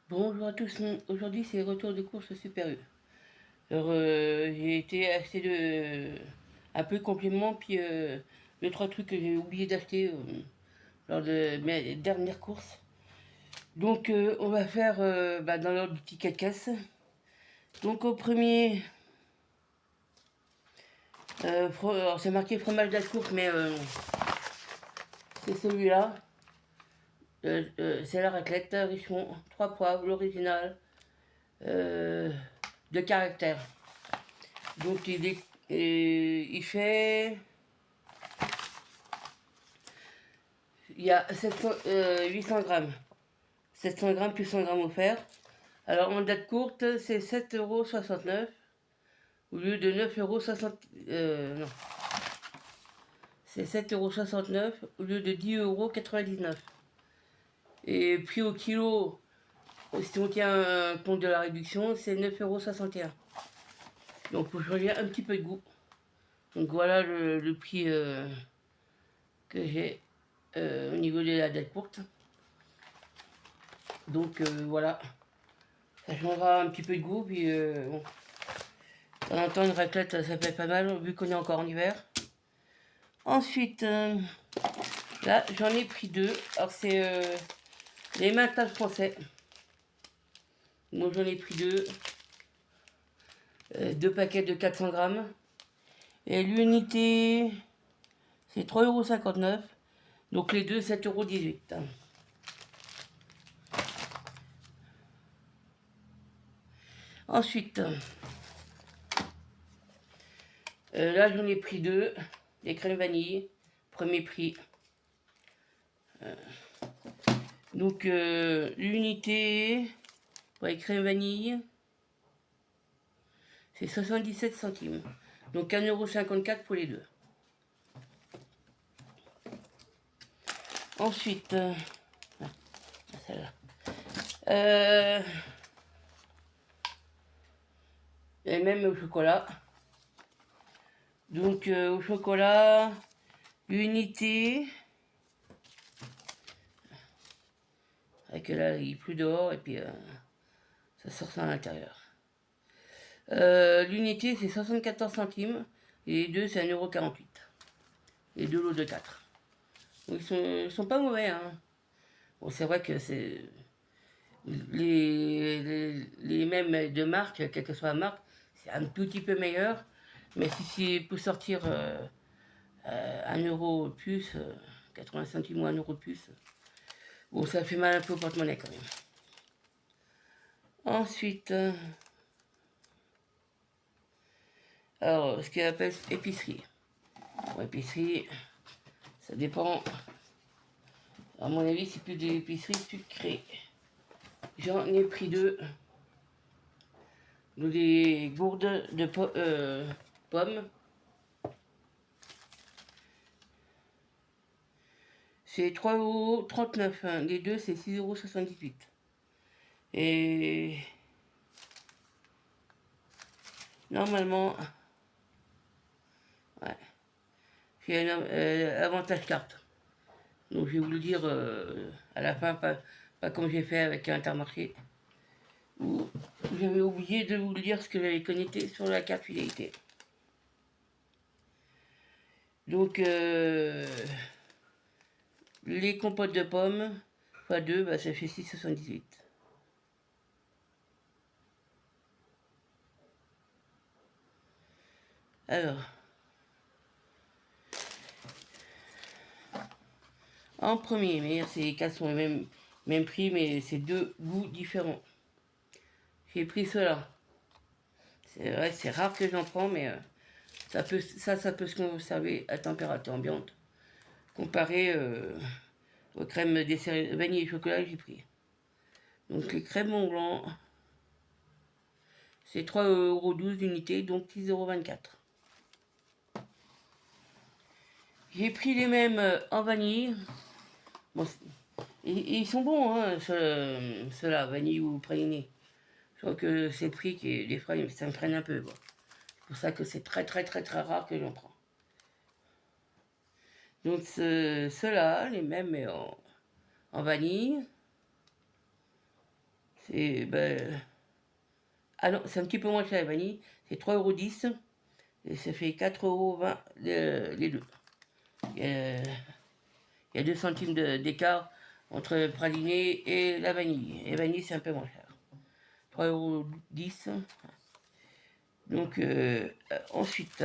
Bonjour à tous, aujourd'hui c'est retour de course Super U. Alors j'ai été acheter un peu de compléments, puis deux trois trucs que j'ai oublié d'acheter lors de mes dernières courses. Donc on va faire dans l'ordre du ticket de caisse. Donc au premier, alors c'est marqué fromage d'Ascourte, mais c'est celui-là. C'est la raclette Richemont, 3 poivres, l'original, de caractère. Donc il fait... Il y a 800 grammes. 700 grammes plus 100 grammes offerts. Alors en date courte, c'est 7,69 € au lieu de 9,60 €. Non. C'est 7,69 € au lieu de 10,99 €. Et prix au kilo, si on tient compte de la réduction, c'est 9,61 €. Donc il faut changer un petit peu de goût. Donc voilà le prix que j'ai au niveau de la date courte. Donc voilà, ça changera un petit peu de goût. Puis bon, de temps en temps une raclette ça fait pas mal vu qu'on est encore en hiver. Ensuite, là j'en ai pris deux. Alors c'est les Mental français. Donc j'en ai pris deux paquets de 400 grammes. Et l'unité c'est 3,59 €. Donc les deux 7,18 €. Ensuite, là j'en ai pris deux. Les crèmes vanille, premier prix. Donc l'unité pour les crèmes vanille, c'est 77 centimes. Donc 1,54 € pour les deux. Ensuite, celle-là. Et même au chocolat. Donc au chocolat, unité. Avec là, il pleut dehors et puis ça sort ça à l'intérieur. L'unité, c'est 74 centimes. Et les deux, c'est 1,48 €. Les deux lots de 4. Donc ils sont pas mauvais. Hein. Bon, c'est vrai que c'est les mêmes de marque, quelle que soit la marque, c'est un tout petit peu meilleur. Mais si c'est pour sortir 1 € de plus, 80 centimes ou 1 € de plus, bon, ça fait mal un peu au porte-monnaie quand même. Ensuite, alors, ce qu'on appelle épicerie. Bon, épicerie, ça dépend. À mon avis, c'est plus de l'épicerie sucrée. J'en ai pris deux. Donc des gourdes de pommes. C'est 3,39 €. Hein. Les deux, c'est 6,78 €. Et normalement, ouais, j'ai un avantage carte. Donc je vais vous le dire à la fin, pas comme j'ai fait avec Intermarché. Où j'avais oublié de vous le dire ce que j'avais connecté sur la carte fidélité. Donc les compotes de pommes x 2, bah, ça fait 6,78 €. Alors, en premier, mais ces quatre sont les mêmes prix, mais c'est deux goûts différents. J'ai pris cela. C'est vrai, c'est rare que j'en prends, mais ça peut se conserver à température ambiante. Comparé aux crèmes dessert vanille et chocolat que j'ai pris. Donc les crèmes Mont Blanc, c'est 3,12 € d'unité, donc 6,24 €. J'ai pris les mêmes en vanille. Bon, ils sont bons, hein, ceux-là, vanille ou praliné. Je crois que c'est le prix qui, des fois, ça me freine un peu. Bon. C'est pour ça que c'est très rare que j'en prends. Donc ceux-là, les mêmes mais en vanille, C'est... Ben, ah non, c'est un petit peu moins cher la vanille. C'est 3,10 €. Et ça fait 4,20 € les deux. Il y a 2 centimes d'écart entre le praliné et la vanille. Et la vanille, c'est un peu moins cher. 3,10 €. Donc, ensuite,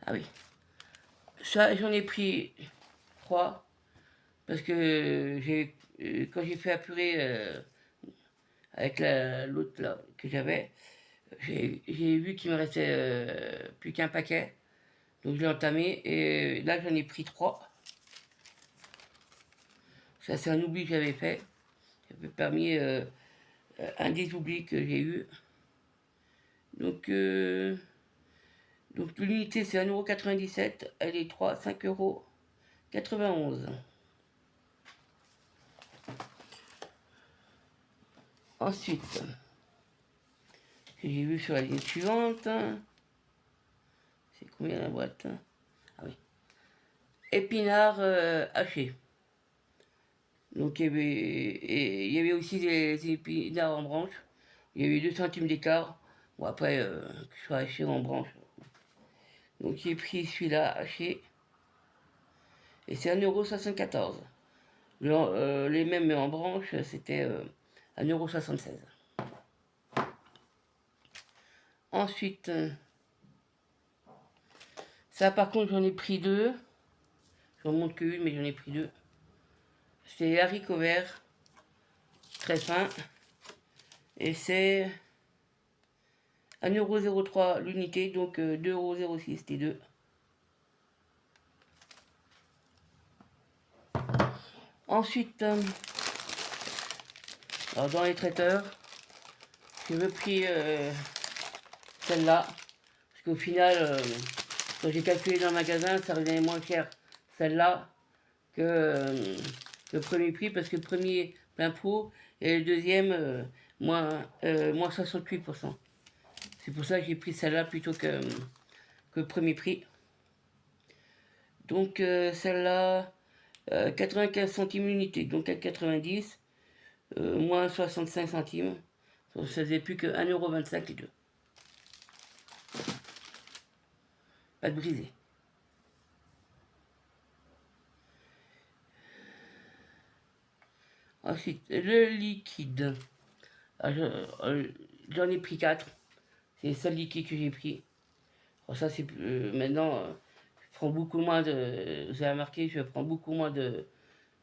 ah oui. Ça, j'en ai pris 3. Parce que quand j'ai fait la purée avec l'autre là que j'avais, j'ai vu qu'il me restait plus qu'un paquet. Donc je l'ai entamé et là j'en ai pris 3. Ça c'est un oubli que j'avais fait. Ça m'a permis un des oublis que j'ai eu. Donc l'unité c'est 1,97 €. Elle est 5,91 €. Ensuite, que j'ai vu sur la ligne suivante. C'est combien la boîte? Ah oui. Épinards hachés. Donc il y avait aussi des épinards en branche. Il y avait 2 centimes d'écart. Bon après, que je sois haché en branche. Donc j'ai pris celui-là haché. Et c'est 1,74 €. Les mêmes mais en branche, c'était 1,76 €. Ensuite, ça par contre j'en ai pris 2. J'en montre qu'une mais j'en ai pris 2. C'est les haricots verts. Très fin. Et c'est 1,03 € l'unité, donc 2,06 € les deux. Ensuite, alors dans les traiteurs, j'ai pris celle-là. Parce qu'au final, quand j'ai calculé dans le magasin, ça revenait moins cher celle-là que le premier prix. Parce que le premier plein pot et le deuxième moins 68%. C'est pour ça que j'ai pris celle-là plutôt que le premier prix. Donc celle-là, 95 centimes l'unité, donc à 90, moins 65 centimes. Donc ça faisait plus que 1,25 € les deux. Pas de brisé. Ensuite, le liquide. J'en ai pris 4. C'est le seul liquide que j'ai pris. Alors ça, c'est maintenant, je prends beaucoup moins de. Vous avez remarqué, je prends beaucoup moins de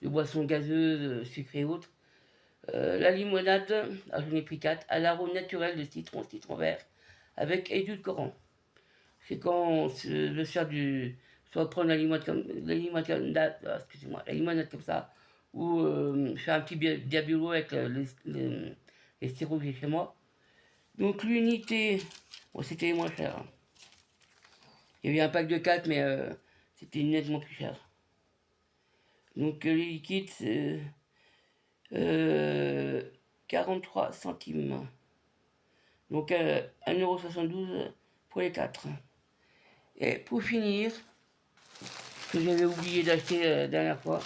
boissons gazeuses, sucrées et autres. La limonade, j'en ai pris 4. À l'arôme naturel de citron vert, avec édulcorant. C'est quand on veut faire du. Soit prendre la limonade comme ça, ou faire un petit diabolo avec les sirops que j'ai chez moi. Donc l'unité, bon, c'était moins cher. Hein. Il y avait un pack de 4, mais c'était nettement plus cher. Donc les liquides, c'est 43 centimes. Donc 1,72 € pour les 4. Et pour finir, que j'avais oublié d'acheter la dernière fois,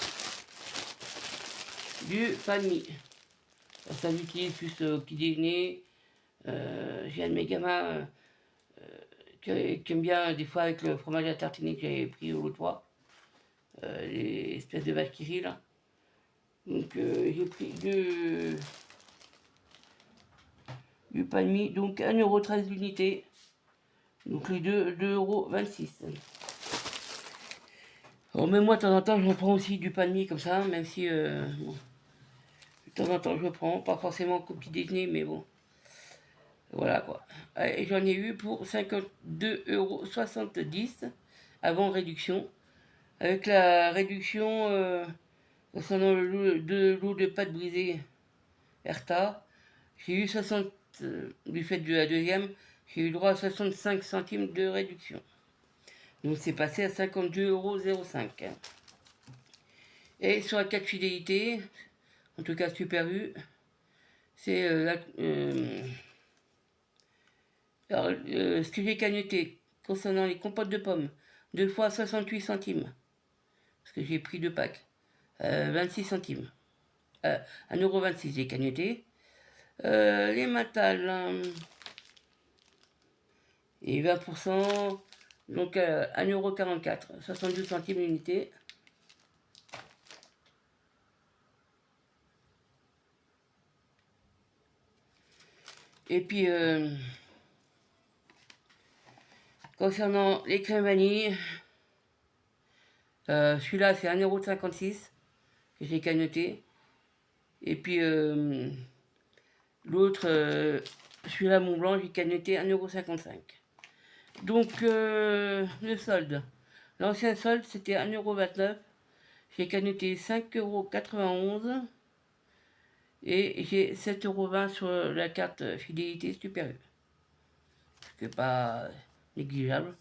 du pain de mie. Ça j'utilise plus au petit déjeuner. J'ai un de mes gamins qui aime bien des fois avec le fromage à tartiner que j'avais pris l'autre fois. Les espèces de vaches qui rient là. Donc j'ai pris du pain de mie, donc 1,13 € l'unité. Donc les deux, 2,26 €. Alors même moi de temps en temps je prends aussi du pain de mie comme ça, même si bon, de temps en temps je prends, pas forcément qu'au petit déjeuner, mais bon. Voilà quoi. Et j'en ai eu pour 52,70 € avant réduction. Avec la réduction concernant le lot de pâte brisée Erta, j'ai eu 60, du fait de la deuxième, j'ai eu droit à 65 centimes de réduction. Donc c'est passé à 52,05 €. Et sur la carte fidélité, en tout cas Super U, c'est ce que j'ai cagnoté concernant les compotes de pommes, 2 fois 68 centimes. Parce que j'ai pris 2 packs. 26 centimes. 1,26 € les cagnottées. Les Matal, et 20%, donc 1,44 €, 72 centimes l'unité. Et puis, concernant les crèmes vanille, celui-là c'est 1,56 € que j'ai cagnoté. Et puis l'autre, celui-là Mont Blanc, j'ai cagnoté 1,55 €. Donc le solde. L'ancien solde c'était 1,29 €. J'ai cagnoté 5,91 € et j'ai 7,20 € sur la carte fidélité Super U. Ce qui n'est pas négligeable.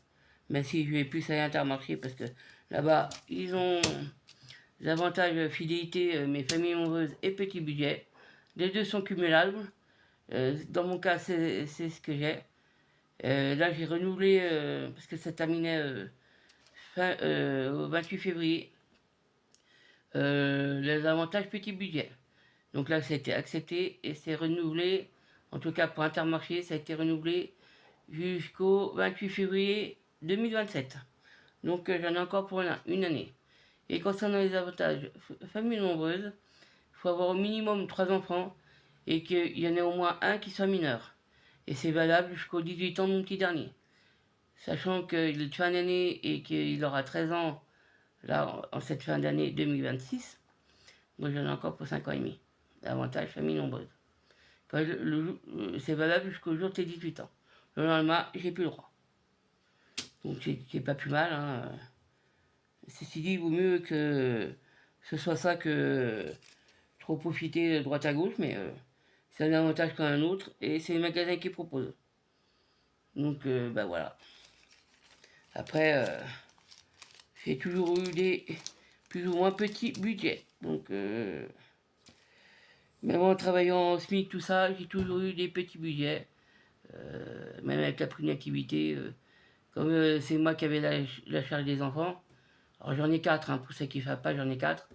Même si je vais plus à Intermarché parce que là-bas ils ont les avantages fidélité, mes familles nombreuses et petit budget. Les deux sont cumulables. Dans mon cas, c'est ce que j'ai. Là, j'ai renouvelé parce que ça terminait au 28 février. Les avantages petit budget. Donc là, ça a été accepté et c'est renouvelé. En tout cas, pour Intermarché, ça a été renouvelé jusqu'au 28 février 2027. Donc j'en ai encore pour une année. Et concernant les avantages famille nombreuse, il faut avoir au minimum 3 enfants et qu'il y en ait au moins un qui soit mineur. Et c'est valable jusqu'aux 18 ans de mon petit dernier. Sachant qu'il est de fin d'année et qu'il aura 13 ans là en cette fin d'année 2026, moi j'en ai encore pour 5 ans et demi. L'avantage famille nombreuse. C'est valable jusqu'au jour de tes 18 ans. Le lendemain, j'ai plus le droit. Donc c'est pas plus mal. Hein. Ceci dit, il vaut mieux que ce soit ça que trop profiter de droite à gauche, mais c'est un avantage qu'un autre et c'est les magasins qui proposent. Donc bah voilà. Après, j'ai toujours eu des plus ou moins petits budgets. Donc même en travaillant en SMIC, tout ça, j'ai toujours eu des petits budgets. Même avec la prime d'activité, comme c'est moi qui avais la charge des enfants. Alors j'en ai 4, hein, pour ceux qui ne savent pas, j'en ai 4.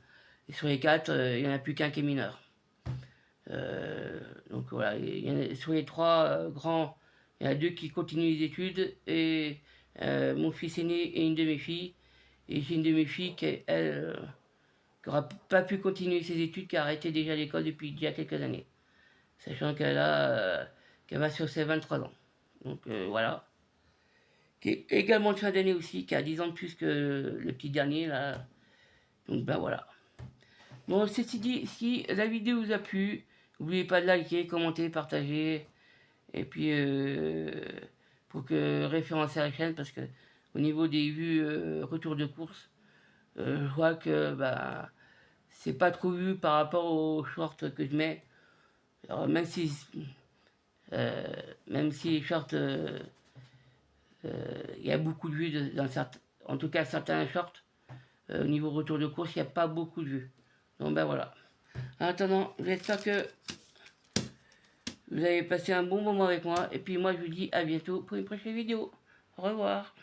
Et sur les 4, il n'y en a plus qu'un qui est mineur. Donc voilà, sur les 3 grands, il y en a 2 qui continuent les études, et mon fils aîné et une de mes filles. Et j'ai une de mes filles qui, elle, n'aura pas pu continuer ses études, qui a arrêté déjà l'école depuis il y a quelques années. Sachant qu'elle va sur ses 23 ans. Donc voilà. Qui est également de fin d'année aussi, qui a 10 ans de plus que le petit dernier là. Donc ben voilà. Bon, ceci dit, si la vidéo vous a plu, n'oubliez pas de liker, commenter, partager. Et puis pour que référencer à la chaîne, parce que au niveau des vues retour de course, je vois que bah c'est pas trop vu par rapport aux shorts que je mets. Alors même si les shorts, il y a beaucoup de vues en tout cas certains shorts, au niveau retour de course, il n'y a pas beaucoup de vues. Donc ben voilà. En attendant, j'espère que vous avez passé un bon moment avec moi. Et puis moi, je vous dis à bientôt pour une prochaine vidéo. Au revoir.